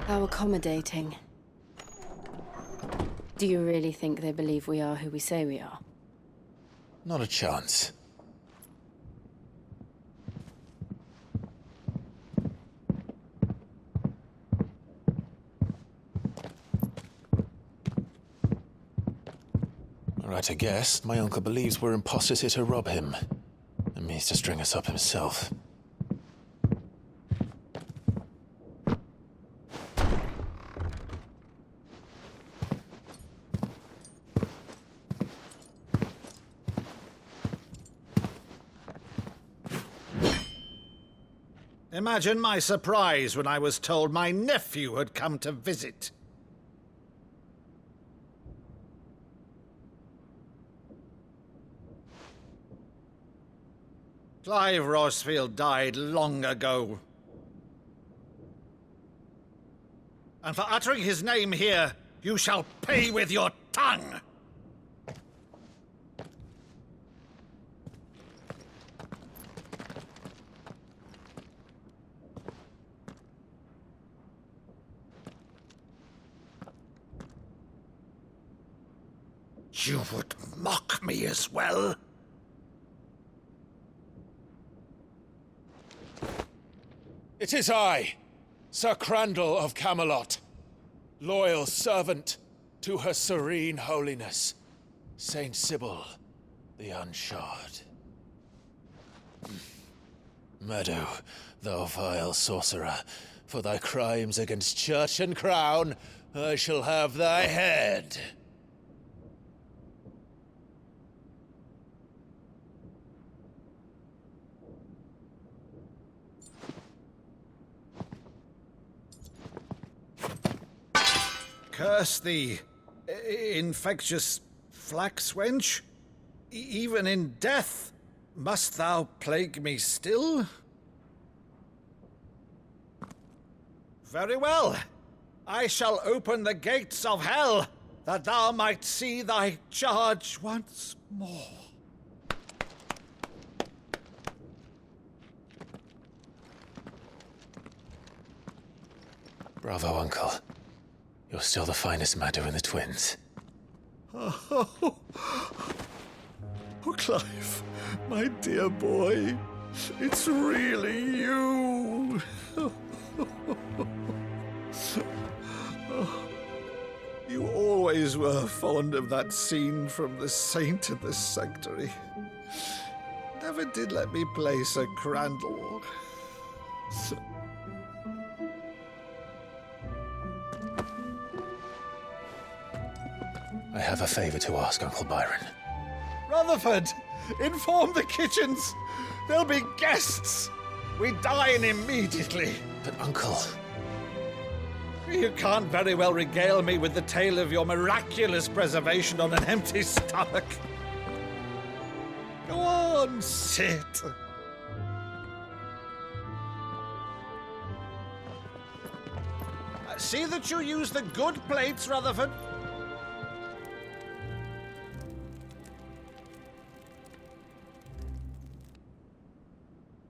How accommodating. Do you really think they believe we are who we say we are? Not a chance. Right, I guess. My uncle believes we're imposters here to rob him. And means to string us up himself. Imagine my surprise when I was told my nephew had come to visit. Clive Rosfield died long ago. And for uttering his name here, you shall pay with your tongue! You would mock me as well? It is I, Sir Crandall of Camelot, loyal servant to Her Serene Holiness, Saint Sybil the Unshod. Meadow, thou vile sorcerer, for thy crimes against church and crown, I shall have thy head. Curse thee, infectious flax wench. Even in death, must thou plague me still? Very well. I shall open the gates of hell, that thou might see thy charge once more. Bravo, Uncle. You're still the finest Maddu in the twins. Oh, Clive, my dear boy, it's really you. You always were fond of that scene from The Saint in the Sanctuary. Never did let me play Sir Crandall. I have a favor to ask, Uncle Byron. Rutherford, inform the kitchens. There'll be guests. We dine immediately. But, Uncle... You can't very well regale me with the tale of your miraculous preservation on an empty stomach. Go on, sit. See that you use the good plates, Rutherford.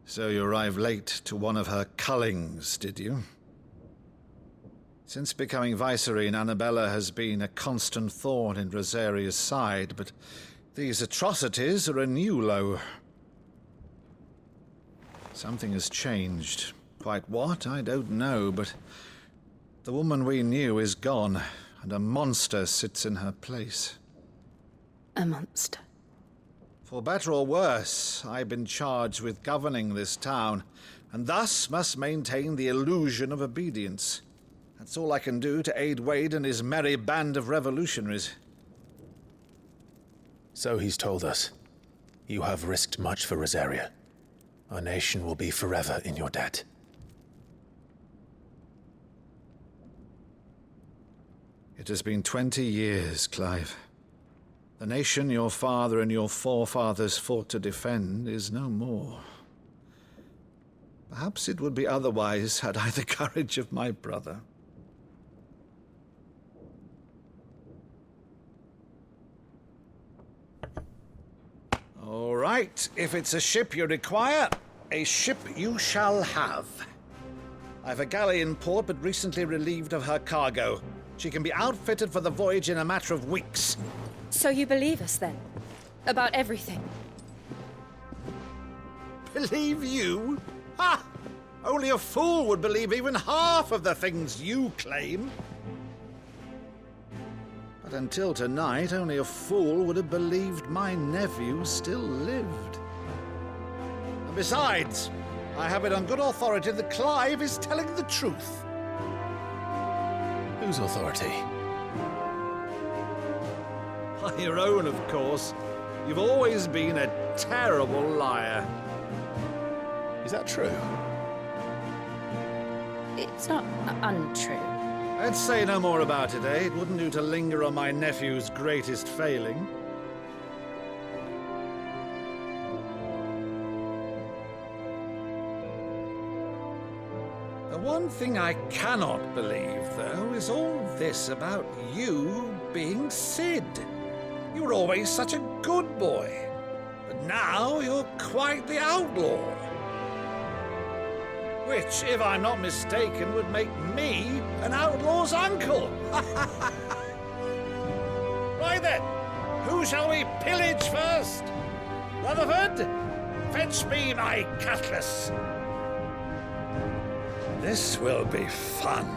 So you arrived late to one of her cullings, did you? Since becoming Vicereine, Annabella has been a constant thorn in Rosaria's side, but these atrocities are a new low. Something has changed. Quite what, I don't know, but the woman we knew is gone, and a monster sits in her place. A monster. For better or worse, I've been charged with governing this town, and thus must maintain the illusion of obedience. That's all I can do to aid Wade and his merry band of revolutionaries. So he's told us. You have risked much for Rosaria. Our nation will be forever in your debt. It has been 20 years, Clive. The nation your father and your forefathers fought to defend is no more. Perhaps it would be otherwise had I the courage of my brother. All right, if it's a ship you require, a ship you shall have. I've a galley in port, but recently relieved of her cargo. She can be outfitted for the voyage in a matter of weeks. So you believe us then? About everything? Believe you? Ha! Only a fool would believe even half of the things you claim. But until tonight, only a fool would have believed my nephew still lived. And besides, I have it on good authority that Clive is telling the truth. Whose authority? By your own, of course. You've always been a terrible liar. Is that true? It's not untrue. Let's say no more about it, eh? It wouldn't do to linger on my nephew's greatest failing. The one thing I cannot believe, though, is all this about you being Sid. You were always such a good boy, but now you're quite the outlaw. Which, if I'm not mistaken, would make me an outlaw's uncle. Right then, who shall we pillage first? Rutherford, fetch me my cutlass. This will be fun.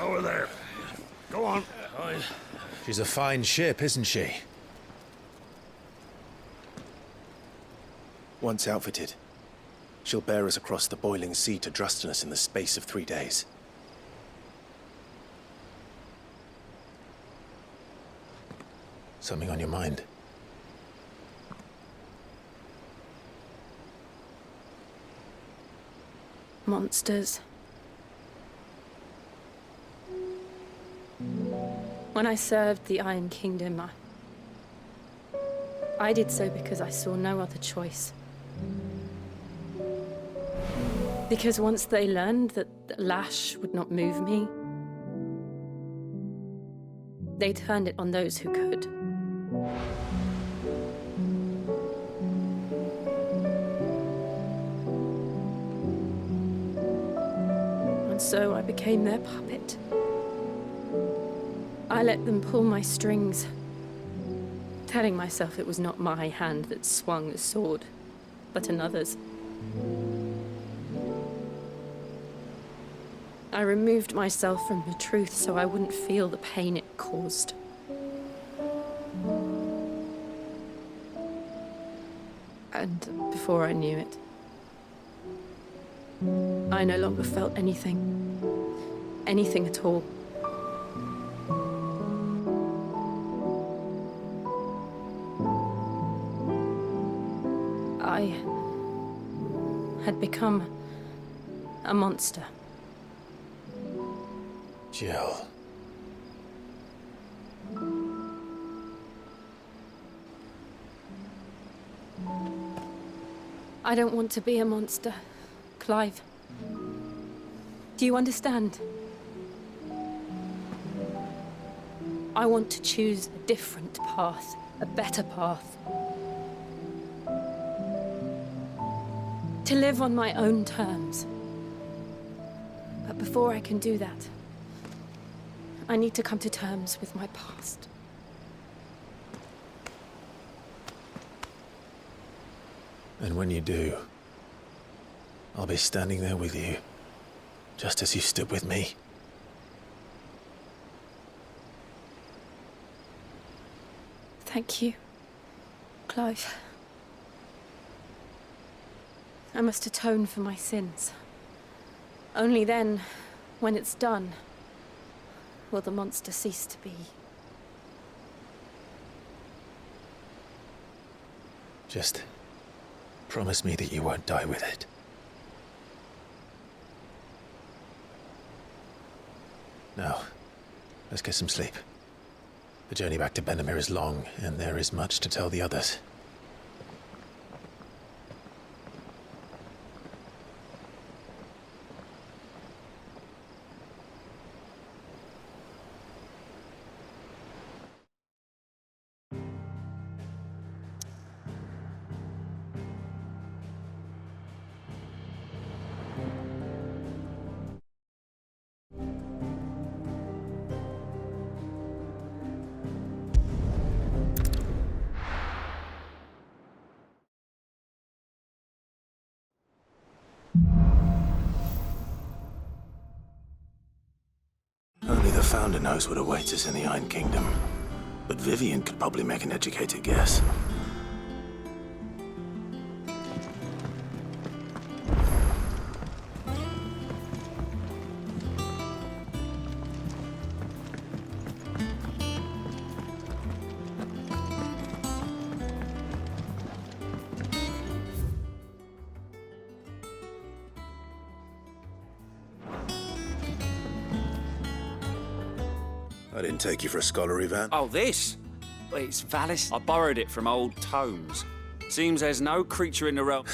Over there. Go on. She's a fine ship, isn't she? Once outfitted, she'll bear us across the boiling sea to Drustinus in the space of 3 days. Something on your mind? Monsters. When I served the Iron Kingdom, I did so because I saw no other choice. Because once they learned that the lash would not move me, they turned it on those who could. And so I became their puppet. I let them pull my strings, telling myself it was not my hand that swung the sword, but another's. I removed myself from the truth so I wouldn't feel the pain it caused. And before I knew it, I no longer felt anything. Anything at all. I had become a monster. Jill. I don't want to be a monster, Clive. Do you understand? I want to choose a different path, a better path. To live on my own terms. But before I can do that, I need to come to terms with my past. And when you do, I'll be standing there with you, just as you stood with me. Thank you, Clive. I must atone for my sins. Only then, when it's done, will the monster cease to be. Just promise me that you won't die with it. Now, let's get some sleep. The journey back to Benamir is long, and there is much to tell the others. Founder knows what awaits us in the Iron Kingdom, but Vivian could probably make an educated guess. I didn't take you for a scholar, Ivan. Oh, this? Well, it's Valis. I borrowed it from old tomes. Seems there's no creature in the realm.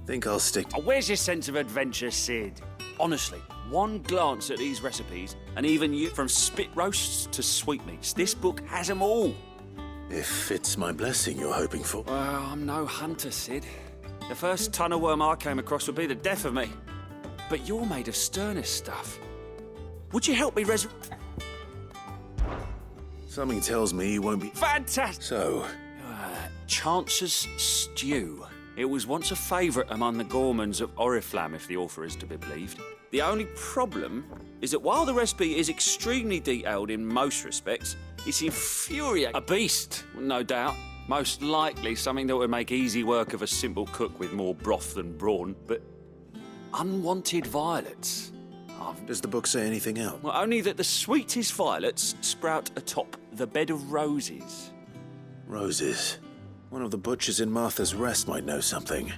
Think I'll stick... Oh, where's your sense of adventure, Sid? Honestly, one glance at these recipes, and even you, from spit roasts to sweetmeats, this book has them all. If it's my blessing you're hoping for. Well, I'm no hunter, Sid. The first ton of worm I came across would be the death of me. But you're made of sterner stuff. Would you help me Something tells me you won't be... Fantastic! So, Chance's Stew. It was once a favourite among the Gormans of Oriflamme, if the author is to be believed. The only problem is that while the recipe is extremely detailed in most respects, it's infuriating. A beast, no doubt. Most likely something that would make easy work of a simple cook with more broth than brawn, but unwanted violets. does the book say anything else? Well, only that the sweetest violets sprout atop the bed of roses. Roses. One of the butchers in Martha's Rest might know something.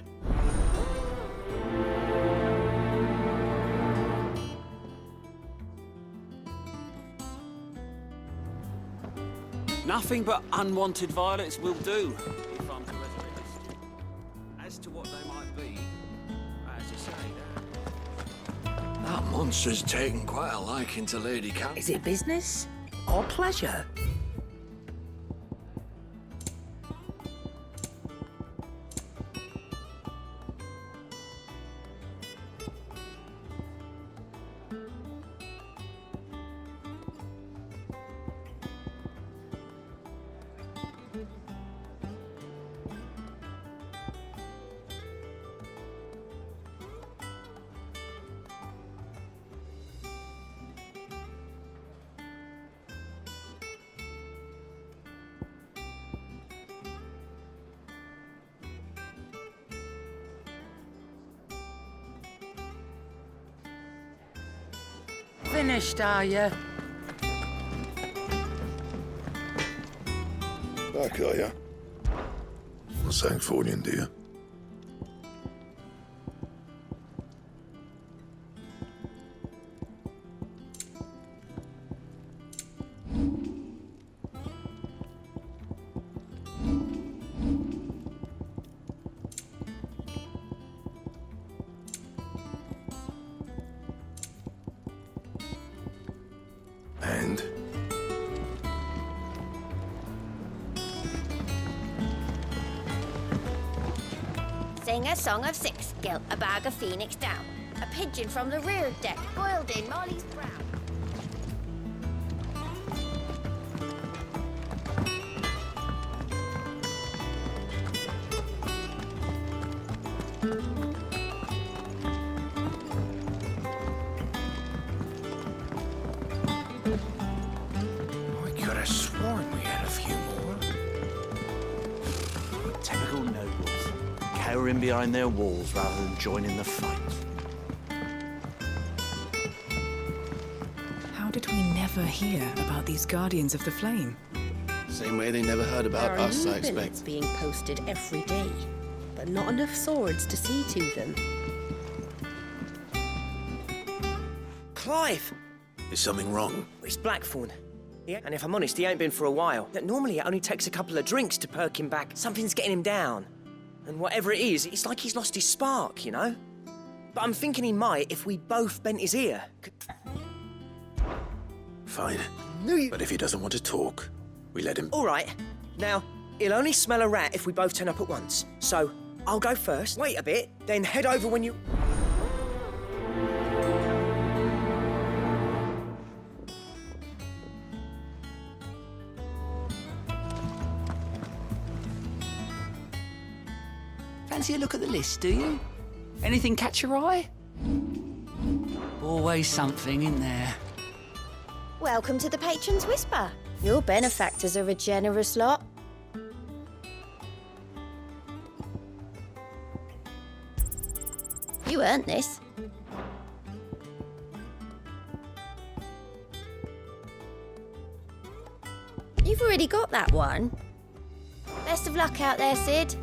Nothing but unwanted violets will do, if I'm to resurrect. As to what they might be, as you say, That monster's taken quite a liking to Lady Cat. Is it business or pleasure? Finished, are you? Back, are ya? What's Sancfordian, dear? And? Sing a song of six, gilt a bag of phoenix down. A pigeon from the rear deck, boiled in Molly's brown. I could have sworn we had a few more. Typical nobles, cowering behind their walls rather than joining the fight. How did we never hear about these Guardians of the Flame? Same way they never heard about There are us, new I expect. billets being posted every day, but not enough swords to see to them. Clive! Is something wrong? It's Blackthorn. Yeah, and if I'm honest, he ain't been for a while. Normally it only takes a couple of drinks to perk him back. Something's getting him down. And whatever it is, it's like he's lost his spark, you know? But I'm thinking he might if we both bent his ear. Fine. Knew you... But if he doesn't want to talk, we let him... All right. Now, he'll only smell a rat if we both turn up at once. So, I'll go first, wait a bit, then head over when you... Fancy a look at the list, do you? Anything catch your eye? Always something in there. Welcome to the Patron's Whisper. Your benefactors are a generous lot. You earned this. You've already got that one. Best of luck out there, Sid.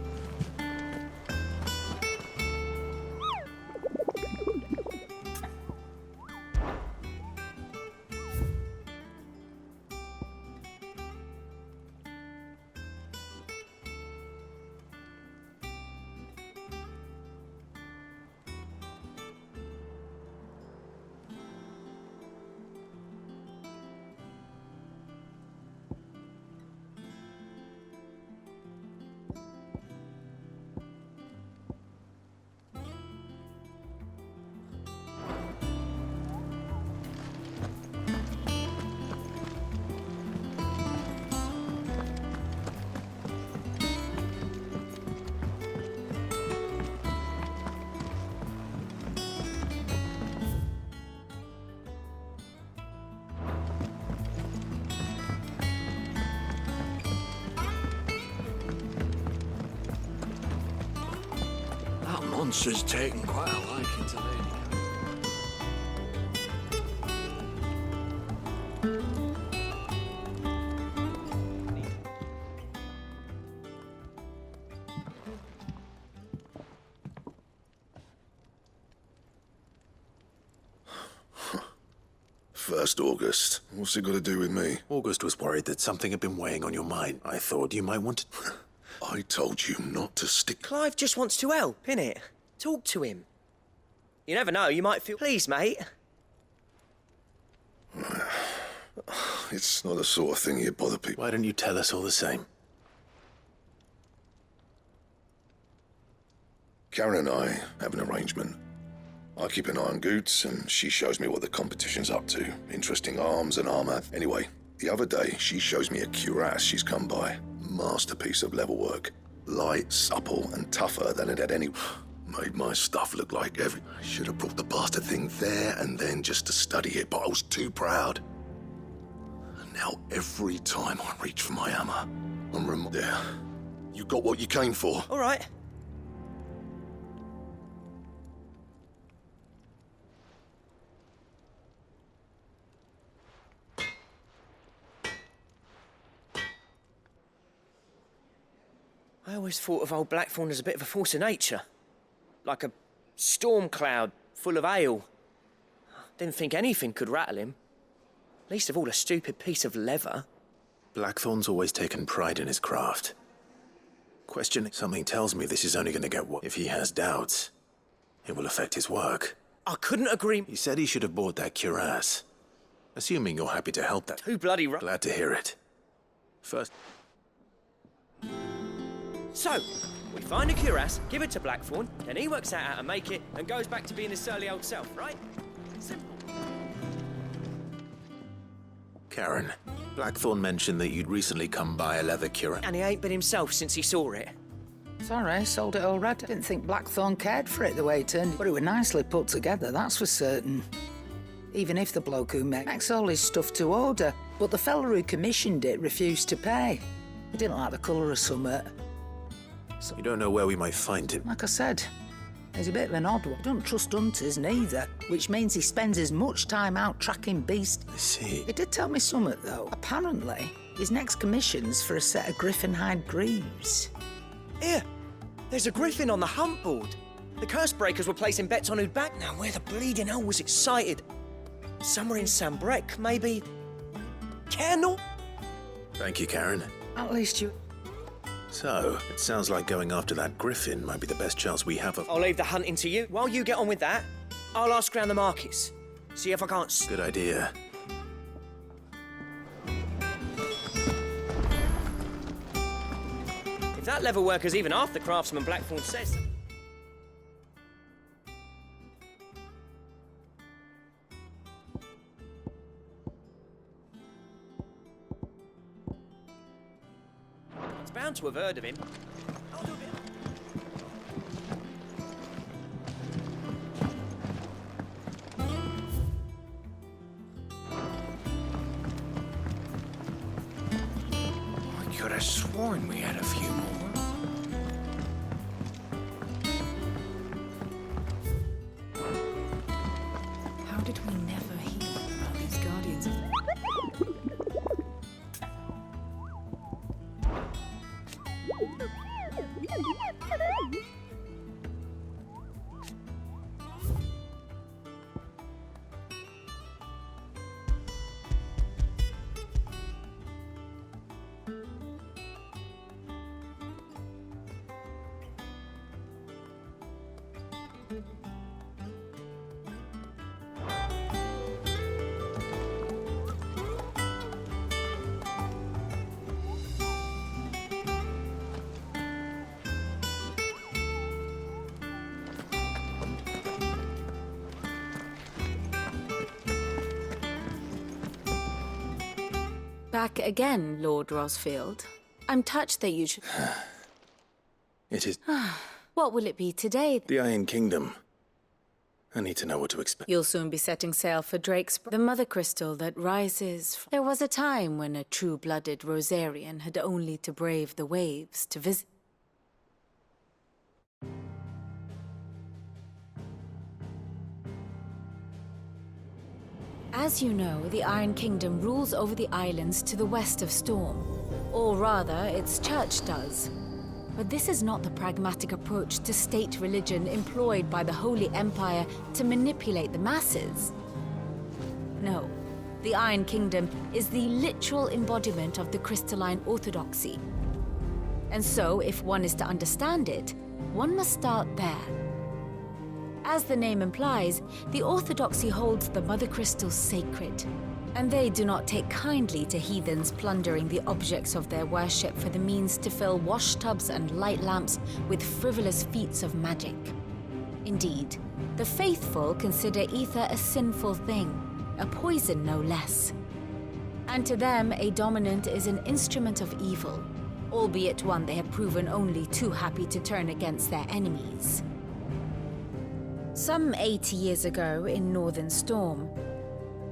Monster's taken quite a liking to Lady. First August. What's it got to do with me? August was worried that something had been weighing on your mind. I thought you might want to... I told you not to stick... Clive just wants to help, innit? Talk to him. You never know, you might feel... Please, mate. It's not the sort of thing you bother people. Why don't you tell us all the same? Karen and I have an arrangement. I keep an eye on Goots, and she shows me what the competition's up to. Interesting arms and armor. Anyway, the other day, she shows me a cuirass she's come by. Masterpiece of level work. Light, supple, and tougher than it had any... Made my stuff look like every... I should have brought the bastard thing there and then just to study it, but I was too proud. And now every time I reach for my hammer, I'm there. You got what you came for. All right. I always thought of old Blackthorn as a bit of a force of nature. Like a storm cloud full of ale. Didn't think anything could rattle him. Least of all a stupid piece of leather. Blackthorn's always taken pride in his craft. Questioning something tells me this is only going to get worse. If he has doubts, it will affect his work. I couldn't agree. He said he should have bought that cuirass. Assuming you're happy to help that. Too bloody right. Glad to hear it. First... So, we find a cuirass, give it to Blackthorn, then he works out how to make it and goes back to being his surly old self, right? Simple. Karen, Blackthorn mentioned that you'd recently come by a leather cuirass. And he ain't been himself since he saw it. Sorry, sold it already. Didn't think Blackthorn cared for it the way it turned, but it was nicely put together, that's for certain. Even if the bloke who makes all his stuff to order, but the fella who commissioned it refused to pay. He didn't like the colour of summit. So, you don't know where we might find him? Like I said, he's a bit of an odd one. Don't trust hunters neither, which means he spends as much time out tracking beasts. I see. He did tell me something, though. Apparently, his next commission's for a set of griffin hide greaves. Here, there's a griffin on the hunt board. The curse breakers were placing bets on who'd back now. Where the bleeding hell was excited? Somewhere in Sambrec, maybe... Kernel? Thank you, Karen. At least you... So, it sounds like going after that griffin might be the best chance we have of... I'll leave the hunting to you. While you get on with that, I'll ask around the markets. See if I can't... Good idea. If that leather worker's even half the craftsman Blackthorn says... It's bound to have heard of him. I'll do a bit. sworn we had a few more. How did we never hear about these guardians of... Back again, Lord Rosfield. I'm touched that you should... It is What will it be today? the Iron Kingdom. I need to know what to expect. You'll soon be setting sail for Drake's... The mother crystal that rises... There was a time when a true-blooded Rosarian had only to brave the waves to visit... As you know, the Iron Kingdom rules over the islands to the west of Storm. Or rather, its church does. But this is not the pragmatic approach to state religion employed by the Holy Empire to manipulate the masses. No, the Iron Kingdom is the literal embodiment of the crystalline orthodoxy. And so, if one is to understand it, one must start there. As the name implies, the Orthodoxy holds the Mother Crystal sacred, and they do not take kindly to heathens plundering the objects of their worship for the means to fill washtubs and light lamps with frivolous feats of magic. Indeed, the faithful consider ether a sinful thing, a poison no less. And to them, a dominant is an instrument of evil, albeit one they have proven only too happy to turn against their enemies. Some 80 years ago in Northern Storm,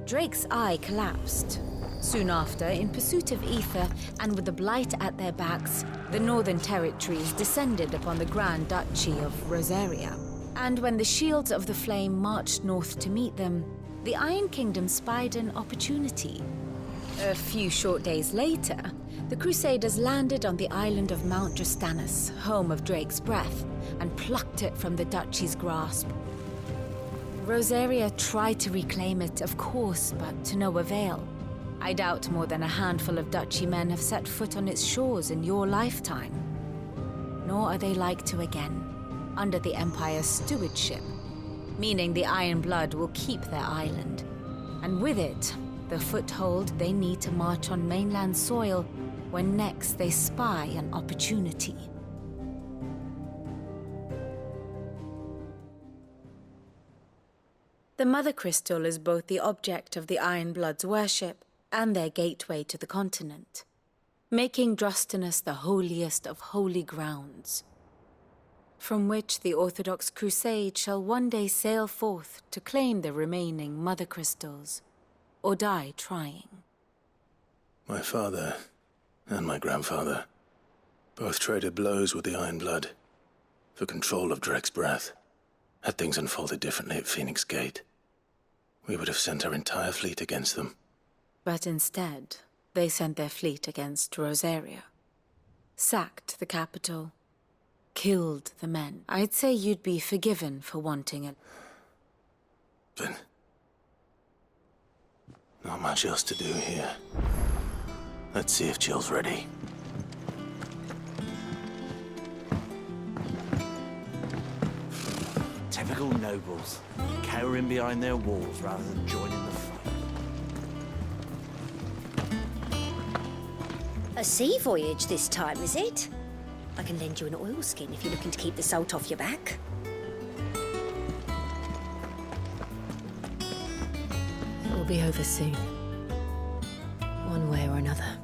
Drake's eye collapsed. Soon after, in pursuit of ether and with the Blight at their backs, the Northern Territories descended upon the Grand Duchy of Rosaria. And when the Shields of the Flame marched north to meet them, the Iron Kingdom spied an opportunity. A few short days later, the Crusaders landed on the island of Mount Drastanus, home of Drake's breath, and plucked it from the Duchy's grasp. Rosaria tried to reclaim it, of course, but to no avail. I doubt more than a handful of Duchy men have set foot on its shores in your lifetime. Nor are they like to again, under the Empire's stewardship, meaning the Iron Blood will keep their island, and with it, the foothold they need to march on mainland soil when next they spy an opportunity. The Mother Crystal is both the object of the Iron Blood's worship and their gateway to the continent, making Drastanus the holiest of holy grounds, from which the Orthodox Crusade shall one day sail forth to claim the remaining Mother Crystals, or die trying. My father and my grandfather both traded blows with the Iron Blood for control of Drake's breath. Had things unfolded differently at Phoenix Gate, we would have sent our entire fleet against them. But instead, they sent their fleet against Rosaria, sacked the capital, killed the men. I'd say you'd be forgiven for wanting it. But not much else to do here. Let's see if Jill's ready. Typical nobles, cowering behind their walls rather than joining the fight. A sea voyage this time, is it? I can lend you an oilskin if you're looking to keep the salt off your back. It will be over soon, one way or another.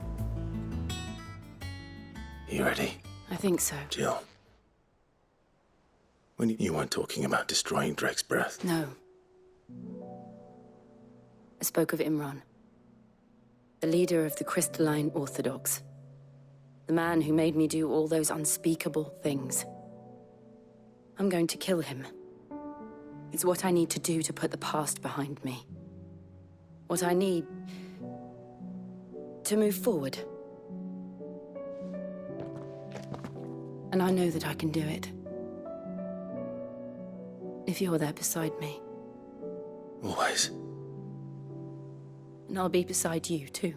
You ready? I think so. Jill. When you weren't talking about destroying Drake's breath. No. I spoke of Imran, the leader of the Crystalline Orthodox. The man who made me do all those unspeakable things. I'm going to kill him. It's what I need to do to put the past behind me. What I need to move forward. And I know that I can do it. If you're there beside me. Always. And I'll be beside you, too.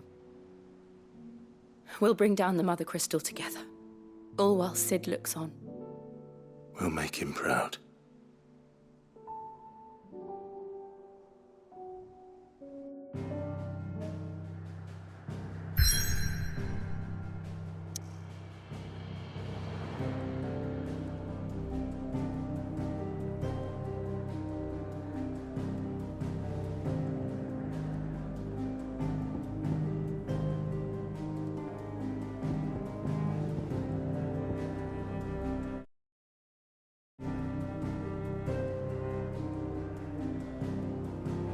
We'll bring down the Mother Crystal together. All while Cid looks on. We'll make him proud.